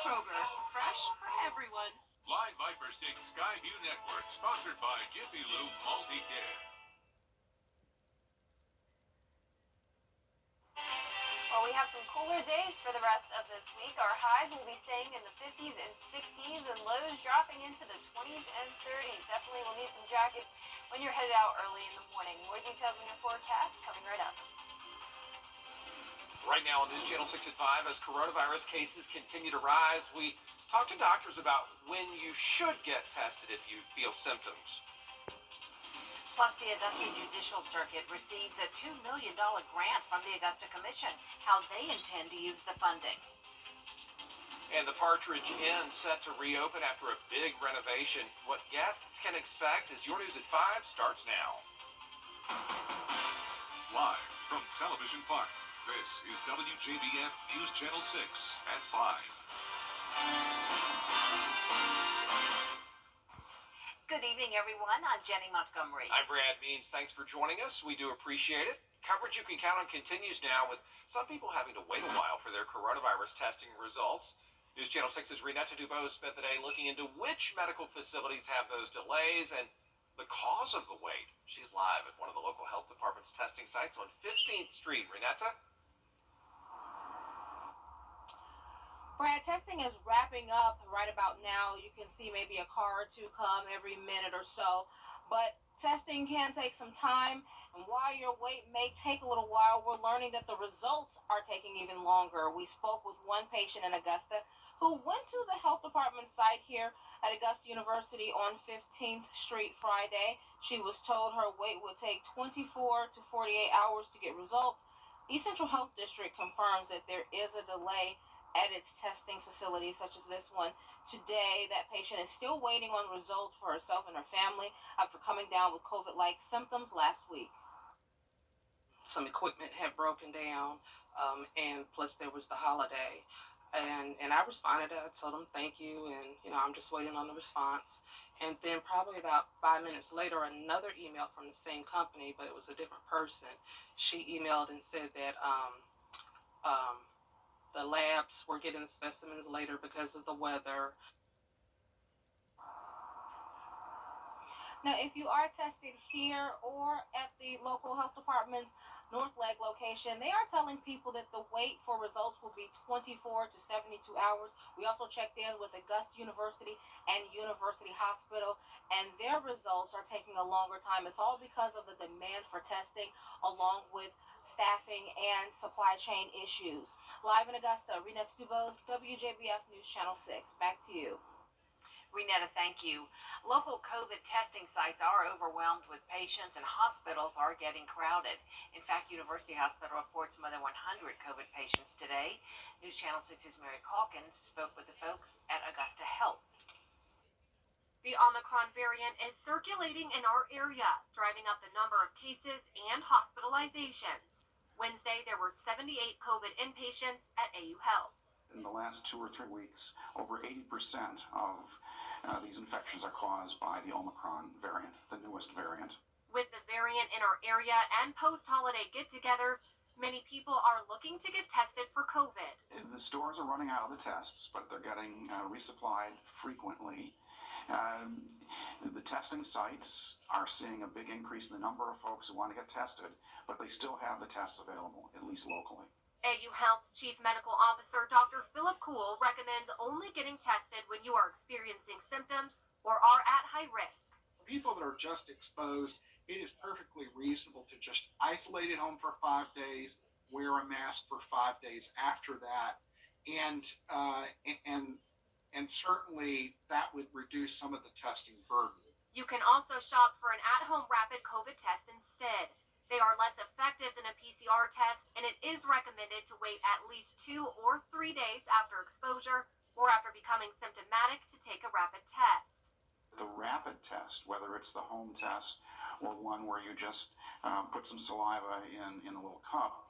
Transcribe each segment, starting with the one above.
Kroger, fresh for everyone. Line Viper 6 Skyview Network, sponsored by Jiffy Lube Multi-Care. Well, we have some cooler days for the rest of this week. Our highs will be staying in the 50s and 60s and lows dropping into the 20s and 30s. Definitely will need some jackets when you're headed out early in the morning. More details on your forecast coming right up. Right now on News Channel 6 at 5, as coronavirus cases continue to rise, we talk to doctors about when you should get tested if you feel symptoms. Plus, the Augusta Judicial Circuit receives a $2 million grant from the Augusta Commission, how they intend to use the funding. And the Partridge Inn set to reopen after a big renovation. What guests can expect as Your News at 5 starts now. Live from Television Park, this is Wjbf News Channel 6 at 5. Good evening, everyone. I'm Jenny Montgomery. I'm Brad Means. Thanks for joining us. We do appreciate it. Coverage you can count on continues now, with some people having to wait a while for their coronavirus testing results. News Channel 6's Renetta Dubose spent the day looking into which medical facilities have those delays and the cause of the wait. She's live at one of the local health department's testing sites on 15th Street. Renetta? Brad, testing is wrapping up right about now. You can see maybe a car or two come every minute or so, but testing can take some time, and while your wait may take a little while, we're learning that the results are taking even longer. We spoke with one patient in Augusta who went to the health department site here at Augusta University on 15th Street Friday. She was told her wait would take 24 to 48 hours to get results. East Central Health District confirms that there is a delay at its testing facilities, such as this one. Today, that patient is still waiting on results for herself and her family after coming down with COVID-like symptoms last week. Some equipment had broken down, and plus there was the holiday. And I responded. I told them thank you, and I'm just waiting on the response. And then probably about 5 minutes later, another email from the same company, but it was a different person. She emailed and said that the labs were getting the specimens later because of the weather. Now, if you are tested here or at the local health department's North Leg location, they are telling people that the wait for results will be 24 to 72 hours. We also checked in with Augusta University and University Hospital, and their results are taking a longer time. It's all because of the demand for testing, along with staffing and supply chain issues. Live in Augusta, Renetta Dubose, WJBF News Channel 6. Back to you. Renetta, thank you. Local COVID testing sites are overwhelmed with patients, and hospitals are getting crowded. In fact, University Hospital reports more than 100 COVID patients today. News Channel 6's Mary Calkins spoke with the folks at Augusta Health. The Omicron variant is circulating in our area, driving up the number of cases and hospitalizations. Wednesday, there were 78 COVID inpatients at AU Health. In the last 2 or 3 weeks, over 80% of these infections are caused by the Omicron variant, the newest variant. With the variant in our area and post-holiday get-togethers, many people are looking to get tested for COVID. The stores are running out of the tests, but they're getting resupplied frequently. The testing sites are seeing a big increase in the number of folks who want to get tested, but they still have the tests available, at least locally. AU Health's Chief Medical Officer, Dr. Philip Kuhl, recommends only getting tested when you are experiencing symptoms or are at high risk. For people that are just exposed, it is perfectly reasonable to just isolate at home for 5 days, wear a mask for 5 days after that, and certainly that would reduce some of the testing burden. You can also shop for an at-home rapid COVID test instead. They are less effective than a PCR test, and it is recommended to wait at least 2 or 3 days after exposure or after becoming symptomatic to take a rapid test. The rapid test, whether it's the home test or one where you just put some saliva in a little cup,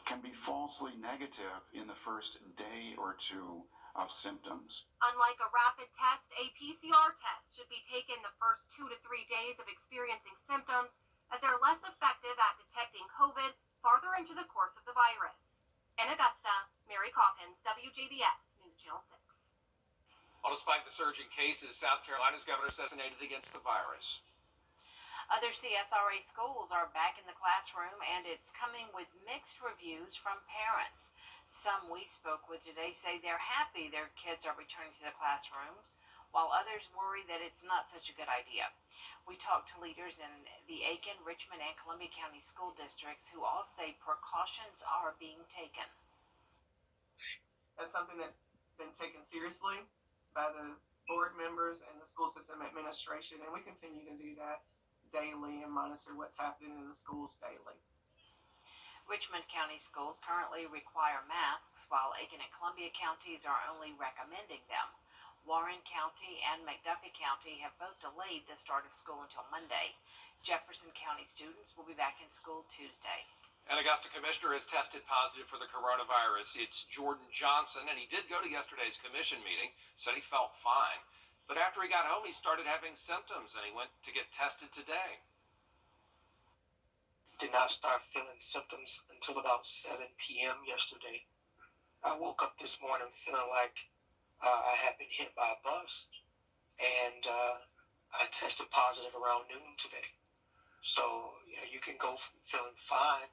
can be falsely negative in the first day or two of symptoms. Unlike a rapid test, a PCR test should be taken the first 2 to 3 days of experiencing symptoms, as they're less effective at detecting COVID farther into the course of the virus. In Augusta, Mary Calkins, WJBF News Channel 6. Well, despite the surge in cases, South Carolina's governor says vaccinated against the virus. Other CSRA schools are back in the classroom, and it's coming with mixed reviews from parents. Some we spoke with today say they're happy their kids are returning to the classrooms, while others worry that it's not such a good idea. We talked to leaders in the Aiken, Richmond, and Columbia County school districts who all say precautions are being taken. That's something that's been taken seriously by the board members and the school system administration, and we continue to do that daily and monitor what's happening in the schools daily. Richmond County schools currently require masks, while Aiken and Columbia counties are only recommending them. Warren County and McDuffie County have both delayed the start of school until Monday. Jefferson County students will be back in school Tuesday. An Augusta commissioner has tested positive for the coronavirus. It's Jordan Johnson, and he did go to yesterday's commission meeting, said he felt fine. But after he got home, he started having symptoms, and he went to get tested today. Did not start feeling symptoms until about 7 p.m. yesterday. I woke up this morning feeling like I had been hit by a bus, and I tested positive around noon today. So you can go from feeling fine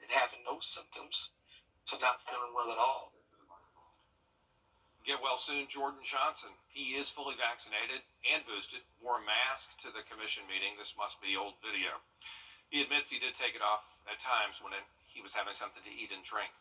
and having no symptoms to not feeling well at all. Get well soon, Jordan Johnson. He is fully vaccinated and boosted, wore a mask to the commission meeting. This must be old video. He admits he did take it off at times when he was having something to eat and drink.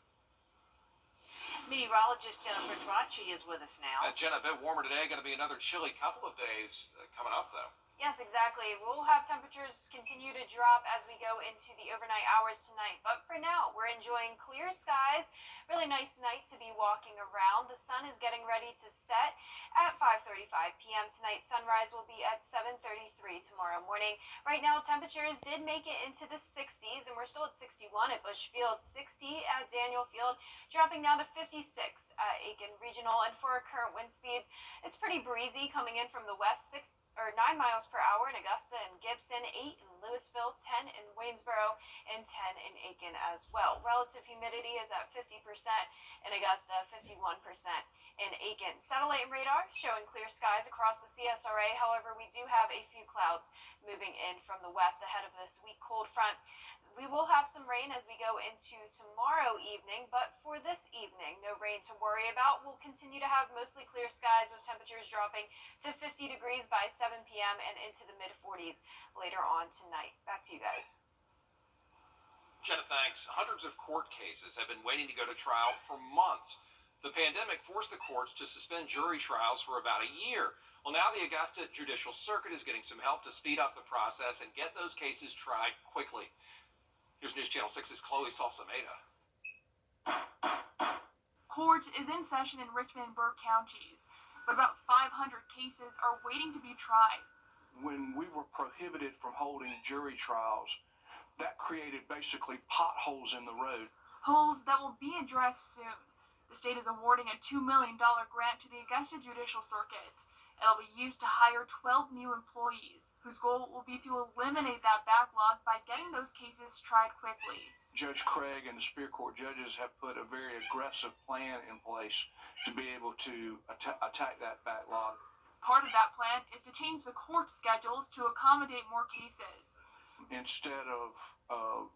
Meteorologist Jennifer Tracci is with us now. Jenna, a bit warmer today. Going to be another chilly couple of days coming up, though. Yes, exactly. We'll have temperatures continue to drop as we go into the overnight hours tonight. But for now, we're enjoying clear skies. Really nice night to be walking around. The sun is getting ready to set at 5:35 p.m. tonight. Sunrise will be at 7:33 tomorrow morning. Right now, temperatures did make it into the 60s, and we're still at 61 at Bush Field, 60 at Daniel Field, dropping down to 56 at Aiken Regional. And for our current wind speeds, it's pretty breezy coming in from the west, 9 miles per hour in Augusta and Gibson, 8 in Louisville, 10 in Waynesboro, and 10 in Aiken as well. Relative humidity is at 50% in Augusta, 51% in Aiken. Satellite and radar showing clear skies across the CSRA. However, we do have a few clouds moving in from the west ahead of this weak cold front. We will have some rain as we go into tomorrow evening, but for this evening, no rain to worry about. We'll continue to have mostly clear skies with temperatures dropping to 50 degrees by 7 p.m. and into the mid-40s later on tonight. Back to you guys. Jenna, thanks. Hundreds of court cases have been waiting to go to trial for months. The pandemic forced the courts to suspend jury trials for about a year. Well, now the Augusta Judicial Circuit is getting some help to speed up the process and get those cases tried quickly. Here's News Channel 6's Chloe Salsameda. Court is in session in Richmond and Burke counties, but about 500 cases are waiting to be tried. When we were prohibited from holding jury trials, that created basically potholes in the road. Holes that will be addressed soon. The state is awarding a $2 million grant to the Augusta Judicial Circuit. It'll be used to hire 12 new employees, whose goal will be to eliminate that backlog by getting those cases tried quickly. Judge Craig and the Superior Court judges have put a very aggressive plan in place to be able to attack that backlog. Part of that plan is to change the court schedules to accommodate more cases. Instead of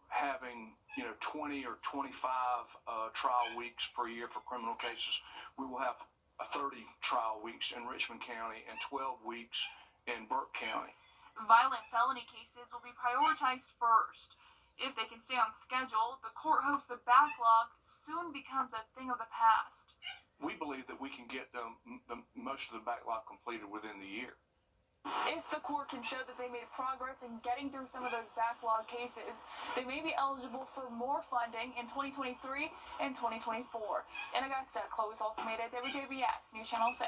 having 20 or 25 trial weeks per year for criminal cases, we will have 30 trial weeks in Richmond County and 12 weeks in Burke County. Violent felony cases will be prioritized first. If they can stay on schedule, the court hopes the backlog soon becomes a thing of the past. We believe that we can get most of the backlog completed within the year. If the court can show that they made progress in getting through some of those backlog cases, they may be eligible for more funding in 2023 and 2024. In Augusta, Chloe Salsameda, WJBF, News Channel 6.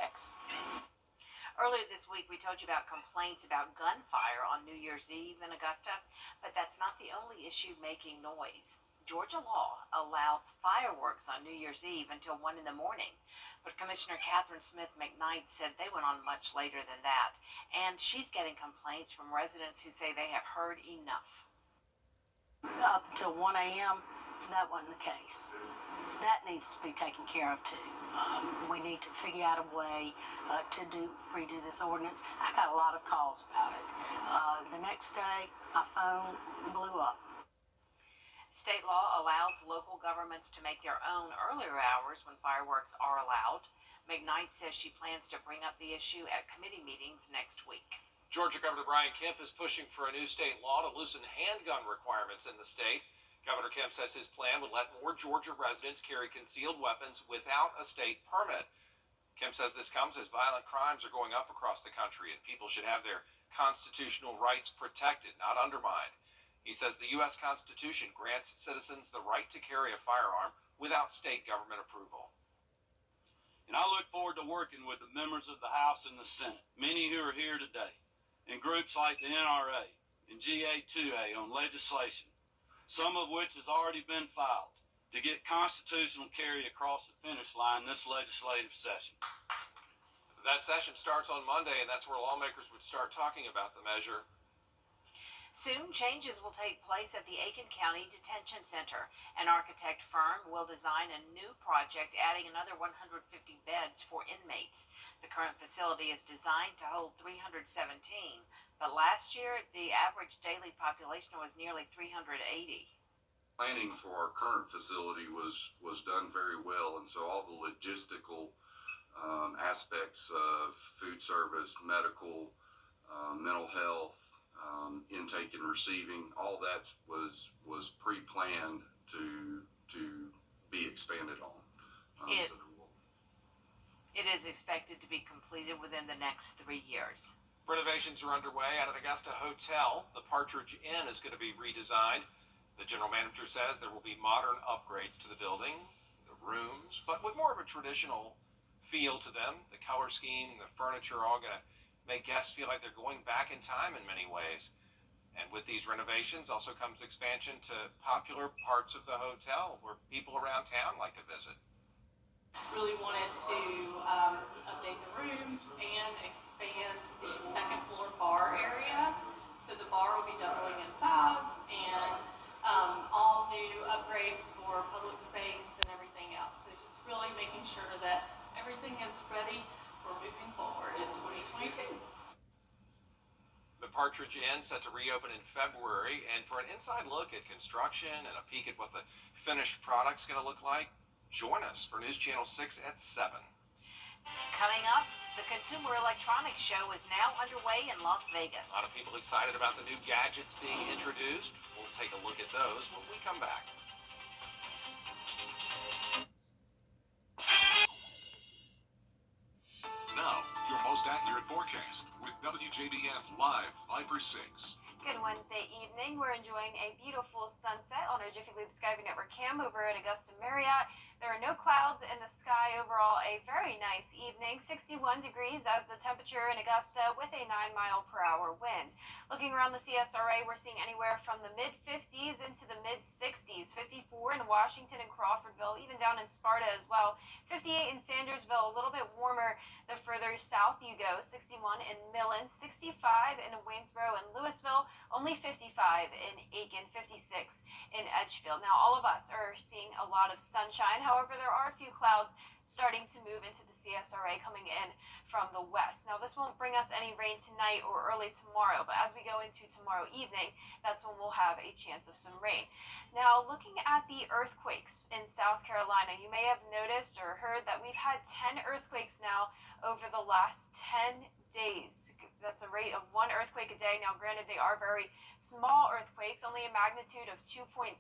Earlier this week, we told you about complaints about gunfire on New Year's Eve in Augusta, but that's not the only issue making noise. Georgia law allows fireworks on New Year's Eve until 1 in the morning, but Commissioner Catherine Smith McKnight said they went on much later than that, and she's getting complaints from residents who say they have heard enough. Up till 1 a.m., that wasn't the case. That needs to be taken care of too. We need to figure out a way to redo this ordinance. I got a lot of calls about it. The next day, my phone blew up. State law allows local governments to make their own earlier hours when fireworks are allowed. McKnight says she plans to bring up the issue at committee meetings next week. Georgia Governor Brian Kemp is pushing for a new state law to loosen handgun requirements in the state. Governor Kemp says his plan would let more Georgia residents carry concealed weapons without a state permit. Kemp says this comes as violent crimes are going up across the country and people should have their constitutional rights protected, not undermined. He says the U.S. Constitution grants citizens the right to carry a firearm without state government approval. And I look forward to working with the members of the House and the Senate, many who are here today, and groups like the NRA and GA2A on legislation, some of which has already been filed, to get constitutional carry across the finish line this legislative session. That session starts on Monday, and that's where lawmakers would start talking about the measure. Soon, changes will take place at the Aiken County Detention Center. An architect firm will design a new project adding another 150 beds for inmates. The current facility is designed to hold 317, but last year the average daily population was nearly 380. Planning for our current facility was done very well, and so all the logistical aspects of food service, medical, mental health, intake and receiving, all that was pre-planned to be expanded on. It is expected to be completed within the next 3 years. Renovations are underway at an Augusta hotel. The Partridge Inn is going to be redesigned. The general manager says there will be modern upgrades to the building, the rooms, but with more of a traditional feel to them. The color scheme, the furniture are all going to make guests feel like they're going back in time in many ways. And with these renovations also comes expansion to popular parts of the hotel where people around town like to visit. Really wanted to update the rooms and expand the second floor bar area. So the bar will be doubling in size, and all new upgrades for public space and everything else. So just really making sure that everything is ready for moving forward in 2022. The Partridge Inn set to reopen in February, and for an inside look at construction and a peek at what the finished product's going to look like, join us for News Channel 6 at 7. Coming up, the Consumer Electronics Show is now underway in Las Vegas. A lot of people excited about the new gadgets being introduced. We'll take a look at those when we come back. Now, your most accurate forecast with WJBF Live, Viper 6. Good Wednesday evening. We're enjoying a beautiful sunset on our Jiffy Lube Skyview Network cam over at Augusta Marriott. There are no clouds in the sky. Overall, a very nice evening. 61 degrees as the temperature in Augusta with a 9-mile-per-hour wind. Looking around the CSRA, we're seeing anywhere from the mid-50s into the mid-60s. 54 in Washington and Crawfordville, even down in Sparta as well. 58 in Sandersville, a little bit warmer the further south you go. 61 in Millen, 65 in Waynesboro and Louisville, only 55 in Aiken, 56 in Edgefield. Now, all of us are seeing a lot of sunshine. However, there are a few clouds starting to move into the CSRA coming in from the west. Now, this won't bring us any rain tonight or early tomorrow, but as we go into tomorrow evening, that's when we'll have a chance of some rain. Now, looking at the earthquakes in South Carolina, you may have noticed or heard that we've had 10 earthquakes now over the last 10 days. That's a rate of 1 earthquake a day. Now, granted, they are very small earthquakes, only a magnitude of 2.6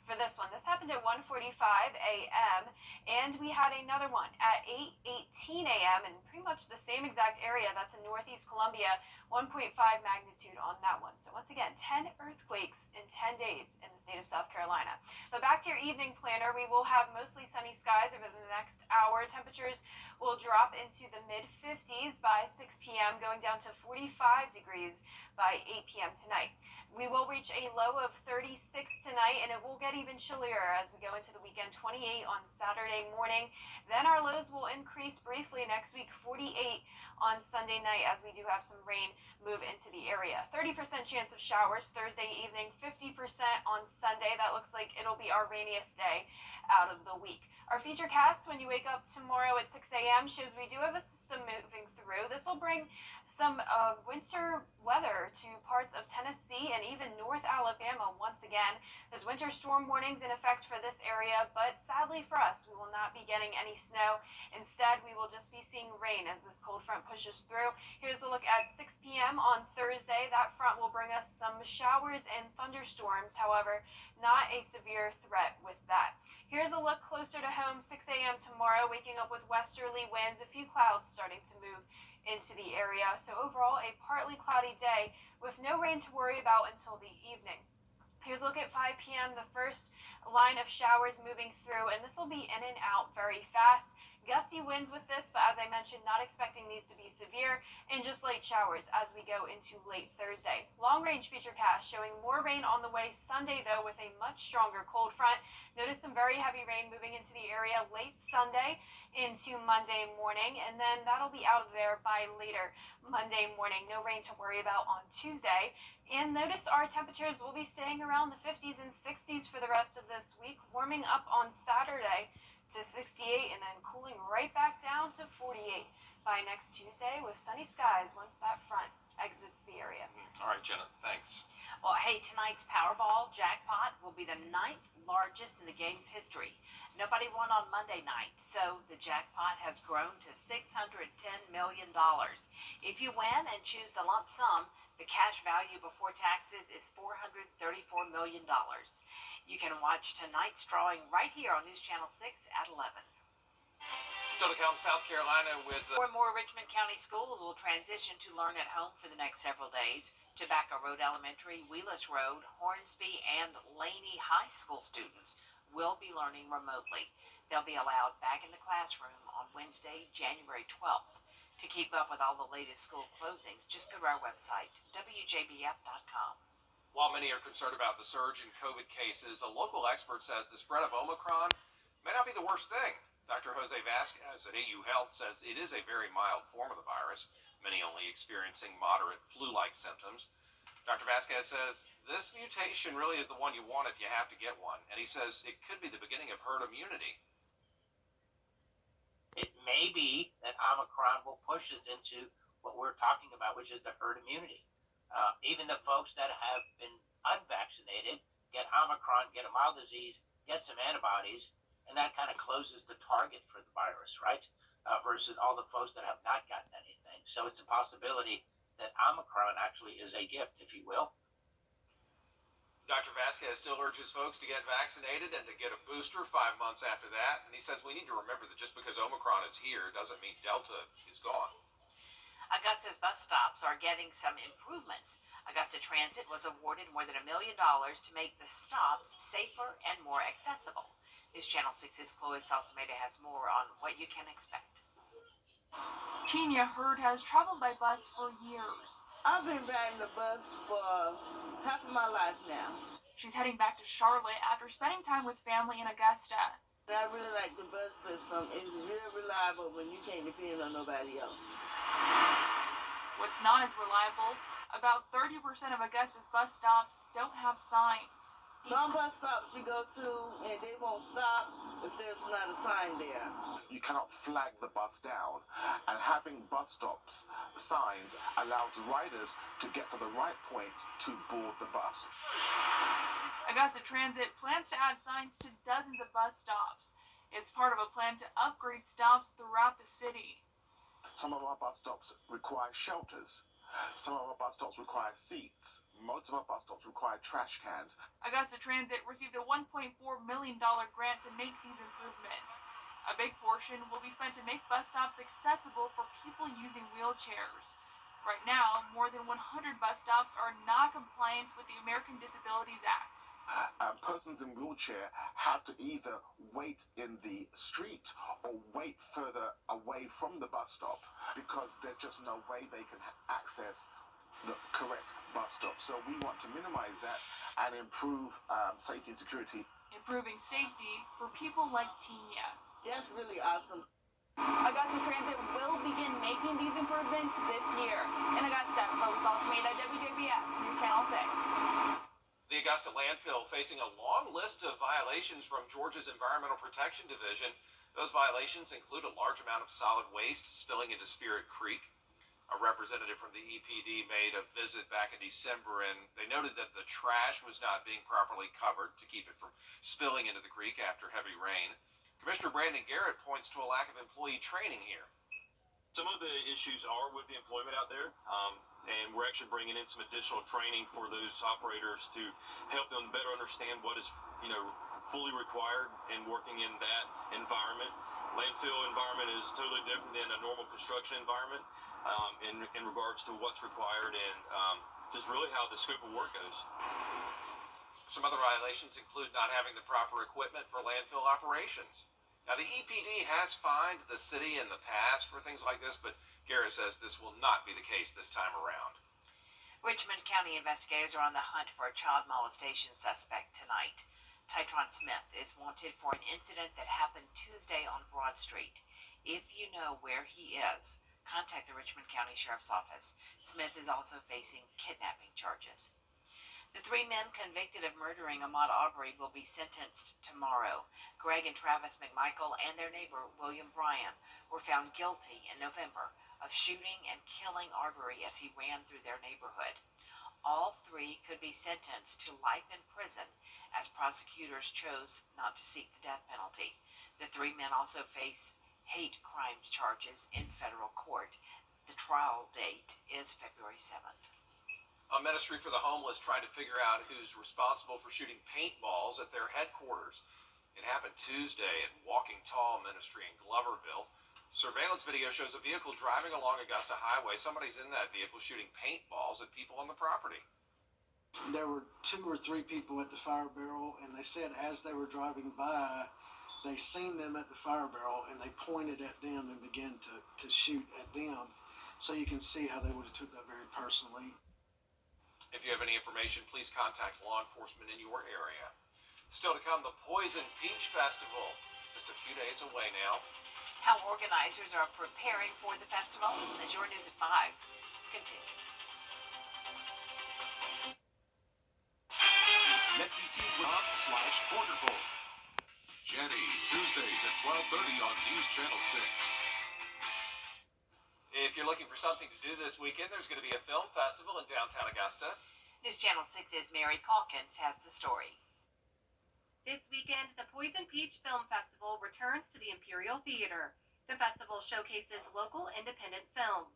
for this one. This happened at 1:45 a.m., and we had another one at 8:18 a.m. in pretty much the same exact area. That's in Northeast Columbia, 1.5 magnitude on that one. So once again, 10 earthquakes in 10 days in the state of South Carolina. But back to your evening planner, we will have mostly sunny skies over the next hour. Temperatures will drop into the mid-50s by 6 p.m., going down to 45 degrees by 8 p.m. tonight. We will reach a low of 36 tonight, and it will get even chillier as we go into the weekend, 28 on Saturday morning. Then our lows will increase briefly next week, 40 48 on Sunday night, as we do have some rain move into the area. 30% chance of showers Thursday evening, 50% on Sunday. That looks like it'll be our rainiest day out of the week. Our feature cast when you wake up tomorrow at 6 a.m. shows we do have a system moving through. This will bring some winter weather to parts of Tennessee and even North Alabama once again. There's winter storm warnings in effect for this area, but sadly for us, we will not be getting any snow. Instead, we will just be seeing rain as this cold front pushes through. Here's a look at 6 p.m. on Thursday. That front will bring us some showers and thunderstorms, however, not a severe threat with that. Here's a look closer to home, 6 a.m. tomorrow, waking up with westerly winds, a few clouds starting to move into the area. So overall, a partly cloudy day with no rain to worry about until the evening. Here's a look at 5 p.m., the first line of showers moving through, and this will be in and out very fast. Gusty winds with this, but as I mentioned, not expecting these to be severe, and just light showers as we go into late Thursday. Long-range futurecast showing more rain on the way Sunday, though, with a much stronger cold front. Notice some very heavy rain moving into the area late Sunday into Monday morning, and then that'll be out of there by later Monday morning. No rain to worry about on Tuesday. And notice our temperatures will be staying around the 50s and 60s for the rest of this week, warming up on Saturday to 68 and then cooling right back down to 48 by next Tuesday with sunny skies once that front exits the area. All right, Jenna, thanks. Well, hey, tonight's Powerball jackpot will be the 9th largest in the game's history. Nobody won on Monday night, so the jackpot has grown to $610 million. If you win and choose the lump sum, the cash value before taxes is $434 million. You can watch tonight's drawing right here on News Channel 6 at 11. Still to come, South Carolina with... Four more Richmond County schools will transition to learn at home for the next several days. Tobacco Road Elementary, Wheelus Road, Hornsby, and Laney High School students will be learning remotely. They'll be allowed back in the classroom on Wednesday, January 12th. To keep up with all the latest school closings, just go to our website, wjbf.com. While many are concerned about the surge in COVID cases, a local expert says the spread of Omicron may not be the worst thing. Dr. Jose Vasquez at AU Health says it is a very mild form of the virus, many only experiencing moderate flu-like symptoms. Dr. Vasquez says this mutation really is the one you want if you have to get one, and he says it could be the beginning of herd immunity. It may be that Omicron will push us into what we're talking about, which is the herd immunity. Even the folks that have been unvaccinated get Omicron, get a mild disease, get some antibodies, and that kind of closes the target for the virus, right? Versus all the folks that have not gotten anything. So it's a possibility that Omicron actually is a gift, if you will. Dr. Vasquez still urges folks to get vaccinated and to get a booster 5 months after that. And he says we need to remember that just because Omicron is here doesn't mean Delta is gone. Augusta's bus stops are getting some improvements. Augusta Transit was awarded more than $1 million to make the stops safer and more accessible. News Channel 6's Chloe Salsameda has more on what you can expect. Tina Hurd has traveled by bus for years. I've been riding the bus for half of my life now. She's heading back to Charlotte after spending time with family in Augusta. I really like the bus system. It's real reliable when you can't depend on nobody else. What's not as reliable, about 30% of Augusta's bus stops don't have signs. Some bus stops you go to and they won't stop if there's not a sign there. You cannot flag the bus down, and having bus stops signs allows riders to get to the right point to board the bus. Augusta Transit plans to add signs to dozens of bus stops. It's part of a plan to upgrade stops throughout the city. Some of our bus stops require shelters. Some of our bus stops require seats. Most of our bus stops require trash cans. Augusta Transit received a $1.4 million grant to make these improvements. A big portion will be spent to make bus stops accessible for people using wheelchairs. Right now, more than 100 bus stops are not compliant with the American Disabilities Act. Persons in wheelchair have to either wait in the street or wait further away from the bus stop because there's just no way they can access the correct bus stop. So we want to minimize that and improve safety and security. Improving safety for people like Tina. That's really awesome. Augusta Transit will begin making seeing these improvements this year. In Augusta, Chloe Salsmeda, WJBF, News Channel 6. The Augusta landfill facing a long list of violations from Georgia's Environmental Protection Division. Those violations include a large amount of solid waste spilling into Spirit Creek. A representative from the EPD made a visit back in December, and they noted that the trash was not being properly covered to keep it from spilling into the creek after heavy rain. Commissioner Brandon Garrett points to a lack of employee training here. Some of the issues are with the employment out there, and we're actually bringing in some additional training for those operators to help them better understand what is, fully required and working in that environment. Landfill environment is totally different than a normal construction environment in regards to what's required and just really how the scope of work goes. Some other violations include not having the proper equipment for landfill operations. Now, the EPD has fined the city in the past for things like this, but Garrett says this will not be the case this time around. Richmond County investigators are on the hunt for a child molestation suspect tonight. Tytron Smith is wanted for an incident that happened Tuesday on Broad Street. If you know where he is, contact the Richmond County Sheriff's Office. Smith is also facing kidnapping charges. The 3 men convicted of murdering Ahmaud Arbery will be sentenced tomorrow. Greg and Travis McMichael and their neighbor, William Bryan, were found guilty in November of shooting and killing Arbery as he ran through their neighborhood. All 3 could be sentenced to life in prison as prosecutors chose not to seek the death penalty. The 3 men also face hate crimes charges in federal court. The trial date is February 7th. A ministry for the homeless tried to figure out who's responsible for shooting paintballs at their headquarters. It happened Tuesday at Walking Tall Ministry in Gloverville. Surveillance video shows a vehicle driving along Augusta Highway. Somebody's in that vehicle shooting paintballs at people on the property. There were 2 or 3 people at the fire barrel, and they said as they were driving by, they seen them at the fire barrel, and they pointed at them and began to shoot at them. So you can see how they would have took that very personally. If you have any information, please contact law enforcement in your area. Still to come, the Poison Peach Festival, just a few days away now. How organizers are preparing for the festival as your News at 5 continues. NetCT.com/border poll. Jenny, Tuesdays at 12:30 on News Channel 6. If you're looking for something to do this weekend, there's going to be a film festival in downtown Augusta. News Channel 6's Mary Calkins has the story. This weekend, the Poison Peach Film Festival returns to the Imperial Theater. The festival showcases local independent films.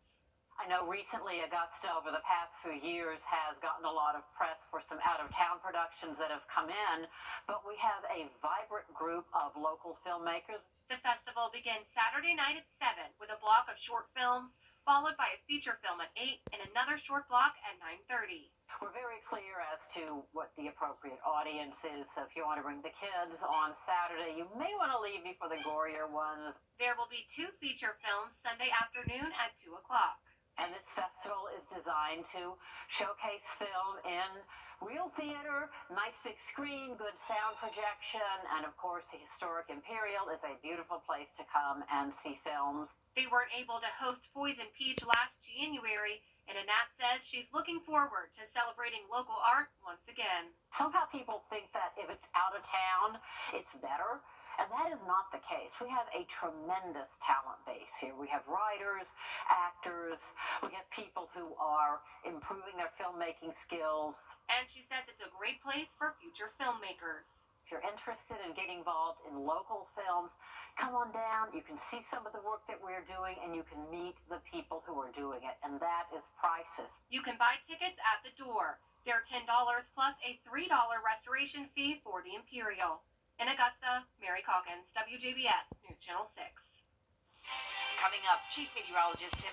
I know recently Augusta, over the past few years, has gotten a lot of press for some out-of-town productions that have come in, but we have a vibrant group of local filmmakers. The festival begins Saturday night at 7 with a block of short films, followed by a feature film at 8 and another short block at 9:30. We're very clear as to what the appropriate audience is, so if you want to bring the kids on Saturday, you may want to leave before the gorier ones. There will be 2 feature films Sunday afternoon at 2 o'clock. And this festival is designed to showcase film in real theater, nice big screen, good sound projection, and of course the historic Imperial is a beautiful place to come and see films. They weren't able to host Poison Peach last January, and Annette says she's looking forward to celebrating local art once again. Somehow people think that if it's out of town, it's better. And that is not the case. We have a tremendous talent base here. We have writers, actors, we have people who are improving their filmmaking skills. And she says it's a great place for future filmmakers. If you're interested in getting involved in local films, come on down. You can see some of the work that we're doing, and you can meet the people who are doing it, and that is priceless. You can buy tickets at the door. They're $10 plus a $3 restoration fee for the Imperial. In Augusta, Mary Calkins, WJBF, News Channel 6. Coming up, Chief Meteorologist Tim